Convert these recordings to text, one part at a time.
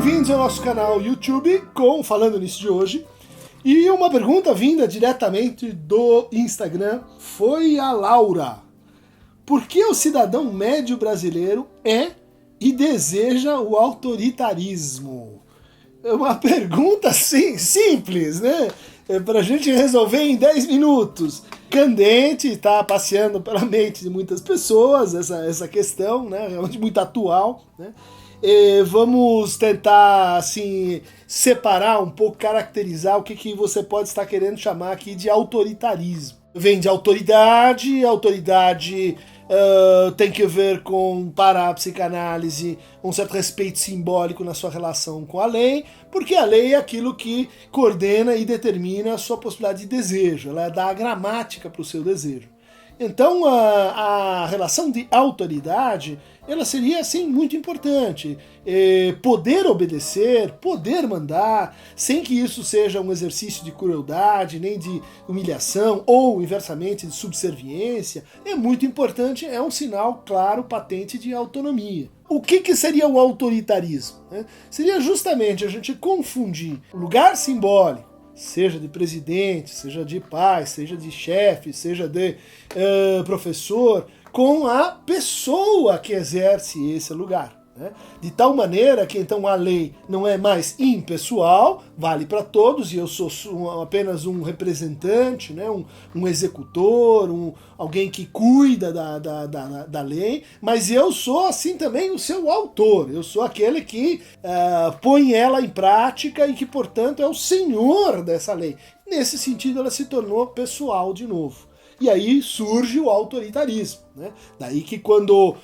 bem-vindos ao nosso canal YouTube com Falando Nisso de hoje. E uma pergunta vinda diretamente do Instagram foi a Laura. Por que o cidadão médio brasileiro é e deseja o autoritarismo? É uma pergunta simples, né? Pra gente resolver em 10 minutos. Candente, está passeando pela mente de muitas pessoas essa questão, né? Realmente muito atual, né? Vamos tentar assim separar um pouco, caracterizar o que você pode estar querendo chamar aqui de autoritarismo. Vem de autoridade tem que ver com, para a psicanálise, um certo respeito simbólico na sua relação com a lei, porque a lei é aquilo que coordena e determina a sua possibilidade de desejo, ela dá a gramática para o seu desejo. Então a relação de autoridade, ela seria assim muito importante. Poder obedecer, poder mandar, sem que isso seja um exercício de crueldade, nem de humilhação, ou inversamente de subserviência, é muito importante, é um sinal claro, patente de autonomia. O que seria o autoritarismo? Seria justamente a gente confundir o lugar simbólico, seja de presidente, seja de pai, seja de chefe, seja de professor, com a pessoa que exerce esse lugar. Né? De tal maneira que então a lei não é mais impessoal, vale para todos, e eu sou apenas um representante, né? um executor, alguém que cuida da lei, mas eu sou assim também o seu autor, eu sou aquele que põe ela em prática e que, portanto, é o senhor dessa lei. Nesse sentido, ela se tornou pessoal de novo. E aí surge o autoritarismo, né? Daí que quando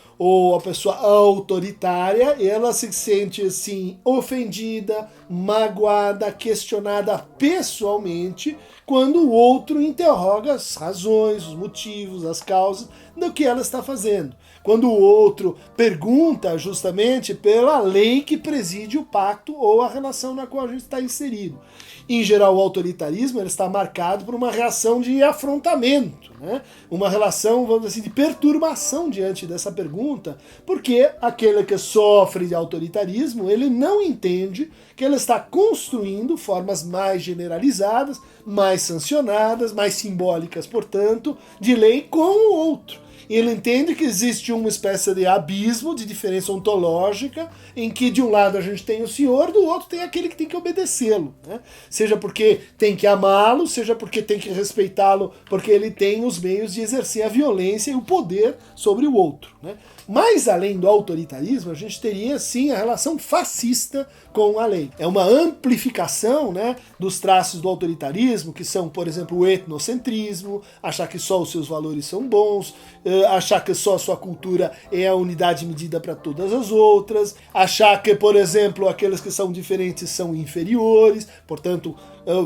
a pessoa autoritária, ela se sente assim ofendida, magoada, questionada pessoalmente, quando o outro interroga as razões, os motivos, as causas do que ela está fazendo. Quando o outro pergunta justamente pela lei que preside o pacto ou a relação na qual a gente está inserido. Em geral, o autoritarismo ele está marcado por uma reação de afrontamento, né? Uma relação, vamos dizer assim, de perturbação diante dessa pergunta, porque aquele que sofre de autoritarismo, ele não entende que ele está construindo formas mais generalizadas, mais sancionadas, mais simbólicas, portanto, de lei com o outro. Ele entende que existe uma espécie de abismo, de diferença ontológica, em que de um lado a gente tem o senhor, do outro tem aquele que tem que obedecê-lo, né? Seja porque tem que amá-lo, seja porque tem que respeitá-lo, porque ele tem os meios de exercer a violência e o poder sobre o outro, né? Mas além do autoritarismo, a gente teria sim a relação fascista com a lei. É uma amplificação, né, dos traços do autoritarismo, que são, por exemplo, o etnocentrismo, achar que só os seus valores são bons, achar que só a sua cultura é a unidade medida para todas as outras, achar que, por exemplo, aqueles que são diferentes são inferiores, portanto,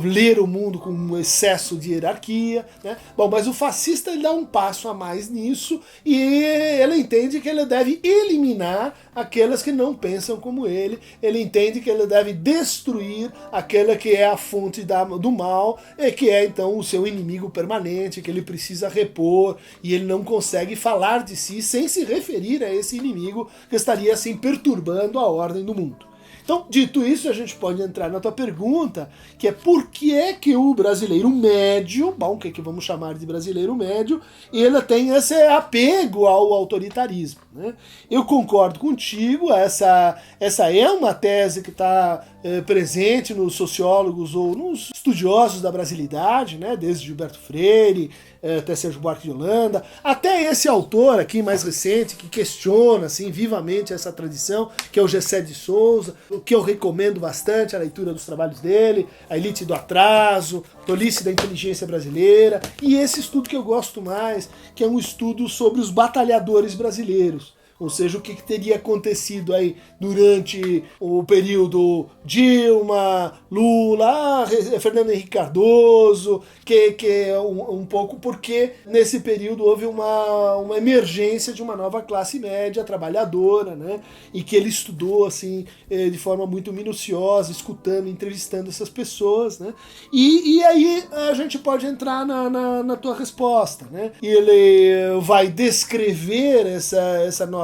ler o mundo com um excesso de hierarquia, né? Bom, mas o fascista ele dá um passo a mais nisso e ele entende que ele deve eliminar aquelas que não pensam como ele entende que ele deve destruir aquela que é a fonte do mal e que é então o seu inimigo permanente, que ele precisa repor e ele não consegue falar de si sem se referir a esse inimigo que estaria assim perturbando a ordem do mundo. Então, dito isso, a gente pode entrar na tua pergunta, que é por que é que o brasileiro médio, bom, o que vamos chamar de brasileiro médio, ele tem esse apego ao autoritarismo, né? Eu concordo contigo, essa é uma tese que está presente nos sociólogos ou nos estudiosos da brasilidade, né? Desde Gilberto Freire, até Sérgio Buarque de Holanda, até esse autor aqui mais recente que questiona assim, vivamente essa tradição, que é o Gessé de Souza, o que eu recomendo bastante a leitura dos trabalhos dele, A Elite do Atraso, Tolice da Inteligência Brasileira, e esse estudo que eu gosto mais, que é um estudo sobre os batalhadores brasileiros. Ou seja, o que teria acontecido aí durante o período Dilma, Lula, Fernando Henrique Cardoso, que é um pouco porque nesse período houve uma emergência de uma nova classe média trabalhadora, né? E que ele estudou assim de forma muito minuciosa, escutando, entrevistando essas pessoas, né? E aí a gente pode entrar na tua resposta, né? E ele vai descrever essa nova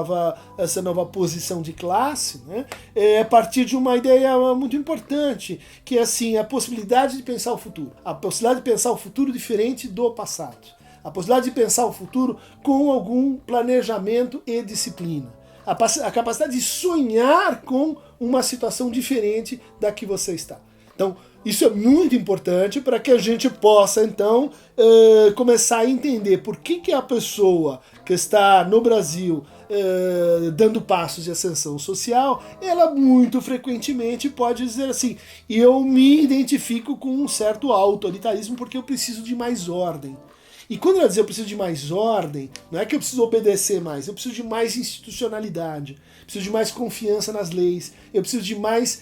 essa nova posição de classe, né, a partir de uma ideia muito importante, que é assim, a possibilidade de pensar o futuro. A possibilidade de pensar o futuro diferente do passado. A possibilidade de pensar o futuro com algum planejamento e disciplina. A capacidade de sonhar com uma situação diferente da que você está. Então, isso é muito importante para que a gente possa, então, começar a entender por que a pessoa que está no Brasil dando passos de ascensão social, ela muito frequentemente pode dizer assim, eu me identifico com um certo autoritarismo porque eu preciso de mais ordem. E quando ela diz eu preciso de mais ordem, não é que eu preciso obedecer mais, eu preciso de mais institucionalidade, preciso de mais confiança nas leis, eu preciso de mais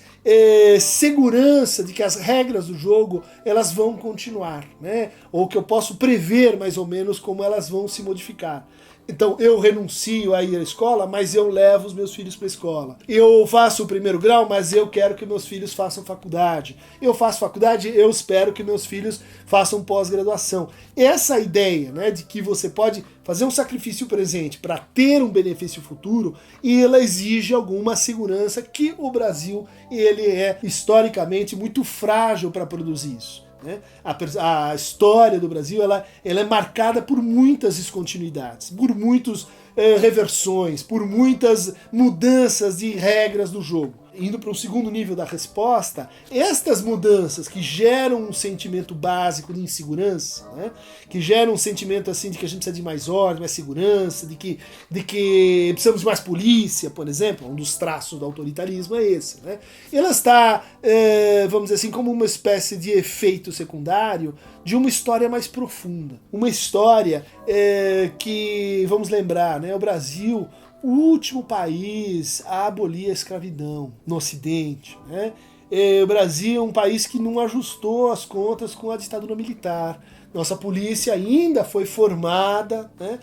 segurança de que as regras do jogo elas vão continuar, né? Ou que eu posso prever mais ou menos como elas vão se modificar. Então eu renuncio a ir à escola, mas eu levo os meus filhos para a escola. Eu faço o primeiro grau, mas eu quero que meus filhos façam faculdade. Eu faço faculdade, eu espero que meus filhos façam pós-graduação. Essa ideia, né, de que você pode fazer um sacrifício presente para ter um benefício futuro, e ela exige alguma segurança que o Brasil ele é historicamente muito frágil para produzir isso. Né? A história do Brasil ela é marcada por muitas descontinuidades, por muitas reversões, por muitas mudanças de regras do jogo. Indo para um segundo nível da resposta, estas mudanças que geram um sentimento básico de insegurança, né? Que geram um sentimento assim de que a gente precisa de mais ordem, mais segurança, de que precisamos de mais polícia, por exemplo, um dos traços do autoritarismo é esse. Né? Ela está, vamos dizer assim, como uma espécie de efeito secundário de uma história mais profunda. Uma história que, vamos lembrar, né? O Brasil, o último país a abolir a escravidão no Ocidente. Né? O Brasil é um país que não ajustou as contas com a ditadura militar. Nossa polícia ainda foi formada, né,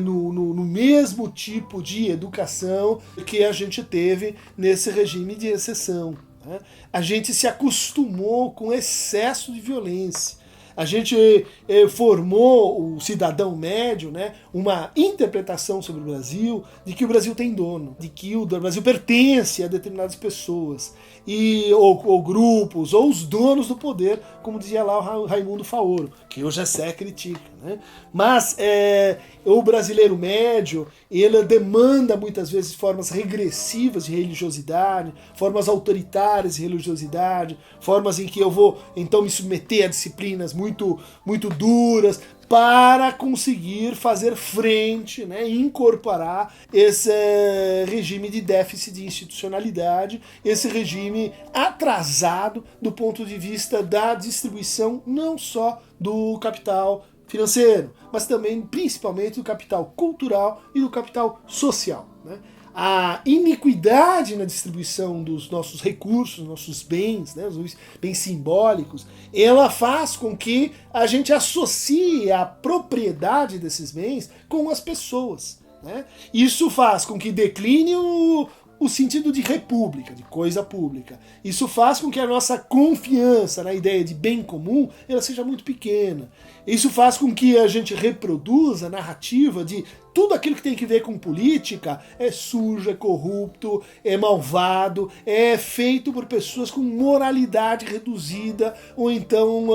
no mesmo tipo de educação que a gente teve nesse regime de exceção. Né? A gente se acostumou com excesso de violência. A gente formou o cidadão médio, né, uma interpretação sobre o Brasil de que o Brasil tem dono, de que o Brasil pertence a determinadas pessoas, ou grupos, ou os donos do poder, como dizia lá o Raimundo Faoro, que o Gessé critica. Né? Mas o brasileiro médio ele demanda muitas vezes formas regressivas de religiosidade, formas autoritárias de religiosidade, formas em que eu vou então me submeter a disciplinas muito duras, para conseguir fazer frente, né, incorporar esse regime de déficit de institucionalidade, esse regime atrasado do ponto de vista da distribuição não só do capital financeiro, mas também, principalmente, do capital cultural e do capital social. Né? A iniquidade na distribuição dos nossos recursos, nossos bens, né, os bens simbólicos, ela faz com que a gente associe a propriedade desses bens com as pessoas. Né? Isso faz com que decline o sentido de república, de coisa pública. Isso faz com que a nossa confiança na ideia de bem comum ela seja muito pequena. Isso faz com que a gente reproduza a narrativa de tudo aquilo que tem que ver com política é sujo, é corrupto, é malvado, é feito por pessoas com moralidade reduzida ou então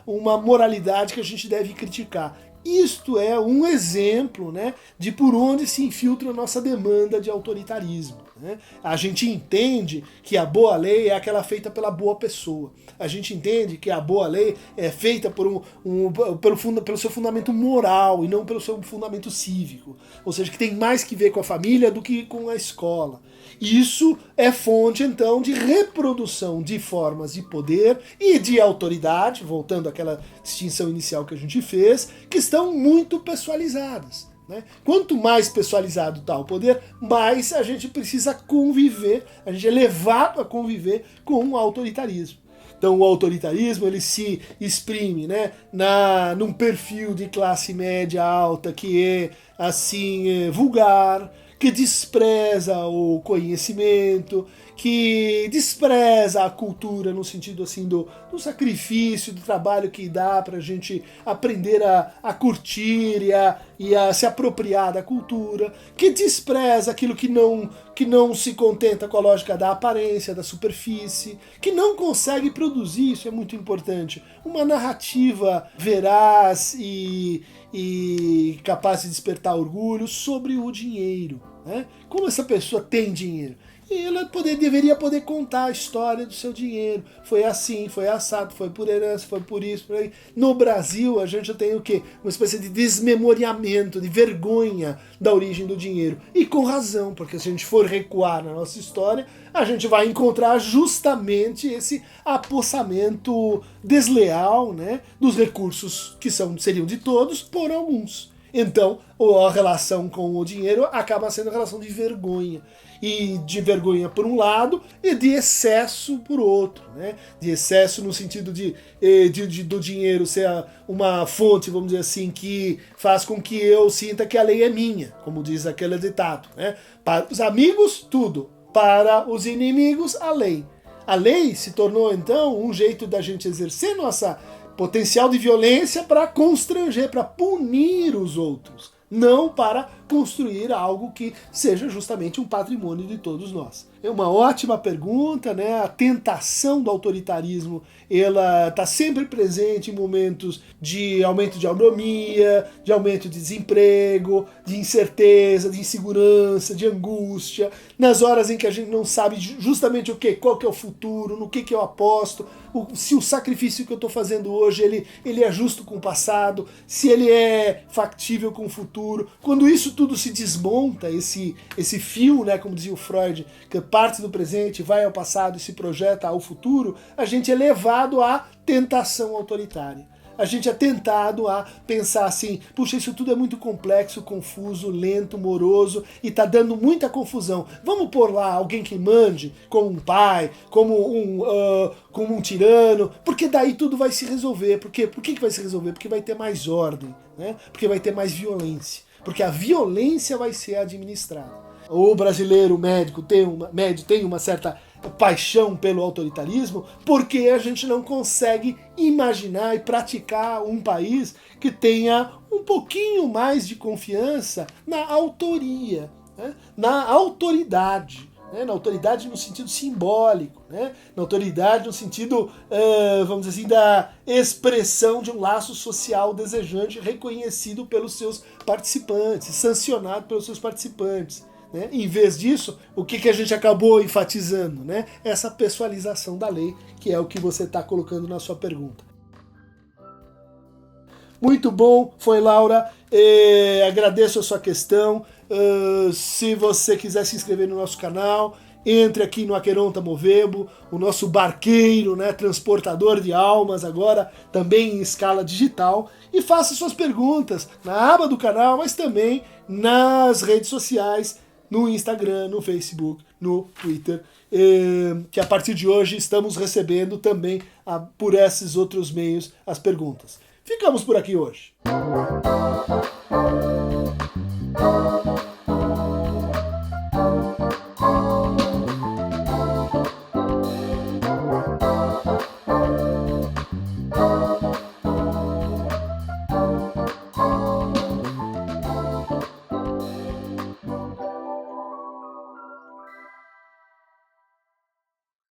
uma moralidade que a gente deve criticar. Isto é um exemplo, né, de por onde se infiltra a nossa demanda de autoritarismo. Né? A gente entende que a boa lei é aquela feita pela boa pessoa. A gente entende que a boa lei é feita pelo seu fundamento moral e não pelo seu fundamento cívico. Ou seja, que tem mais que ver com a família do que com a escola. Isso é fonte, então, de reprodução de formas de poder e de autoridade, voltando àquela distinção inicial que a gente fez, que estão muito pessoalizadas. Né? Quanto mais pessoalizado está o poder, mais a gente precisa conviver, a gente é levado a conviver com o autoritarismo. Então o autoritarismo ele se exprime, né, num perfil de classe média alta que é assim vulgar, que despreza o conhecimento, que despreza a cultura no sentido assim do sacrifício, do trabalho que dá pra gente aprender a curtir e a se apropriar da cultura, que despreza aquilo que não se contenta com a lógica da aparência, da superfície, que não consegue produzir, isso é muito importante, uma narrativa veraz e capaz de despertar orgulho sobre o dinheiro. Né? Como essa pessoa tem dinheiro? E ela deveria poder contar a história do seu dinheiro. Foi assim, foi assado, foi por herança, foi por isso, por aí. No Brasil, a gente tem o quê? Uma espécie de desmemoriamento, de vergonha da origem do dinheiro. E com razão, porque se a gente for recuar na nossa história, a gente vai encontrar justamente esse apossamento desleal, né, dos recursos que seriam de todos por alguns. Então, a relação com o dinheiro acaba sendo a relação de vergonha. E de vergonha por um lado e de excesso por outro, né? De excesso no sentido do dinheiro ser uma fonte, vamos dizer assim, que faz com que eu sinta que a lei é minha, como diz aquele ditado, né? Para os amigos, tudo. Para os inimigos, a lei. A lei se tornou, então, um jeito da gente exercer nossa potencial de violência para constranger, para punir os outros. Não para construir algo que seja justamente um patrimônio de todos nós. É uma ótima pergunta, né? A tentação do autoritarismo, ela está sempre presente em momentos de aumento de anomia, de aumento de desemprego, de incerteza, de insegurança, de angústia, nas horas em que a gente não sabe justamente qual que é o futuro, no que eu aposto, se o sacrifício que eu estou fazendo hoje ele é justo com o passado, se ele é factível com o futuro. Quando isso tudo se desmonta, esse fio, né, como dizia o Freud, que parte do presente vai ao passado e se projeta ao futuro, a gente é levado à tentação autoritária. A gente é tentado a pensar assim, puxa, isso tudo é muito complexo, confuso, lento, moroso e tá dando muita confusão. Vamos pôr lá alguém que mande, como um pai, como um tirano, porque daí tudo vai se resolver. Por quê? Por que vai se resolver? Porque vai ter mais ordem, né? Porque vai ter mais violência. Porque a violência vai ser administrada. O brasileiro médio tem uma certa paixão pelo autoritarismo porque a gente não consegue imaginar e praticar um país que tenha um pouquinho mais de confiança na autoria, né? Na autoridade. Na autoridade no sentido simbólico, né? Na autoridade no sentido, vamos dizer assim, da expressão de um laço social desejante reconhecido pelos seus participantes, sancionado pelos seus participantes. Né? Em vez disso, o que a gente acabou enfatizando? Né? Essa pessoalização da lei, que é o que você está colocando na sua pergunta. Muito bom, foi Laura, agradeço a sua questão. Se você quiser se inscrever no nosso canal, entre aqui no Aqueronta Movebo, o nosso barqueiro, né, transportador de almas, agora também em escala digital, e faça suas perguntas na aba do canal, mas também nas redes sociais, no Instagram, no Facebook, no Twitter, que a partir de hoje estamos recebendo também por esses outros meios as perguntas. Ficamos por aqui hoje.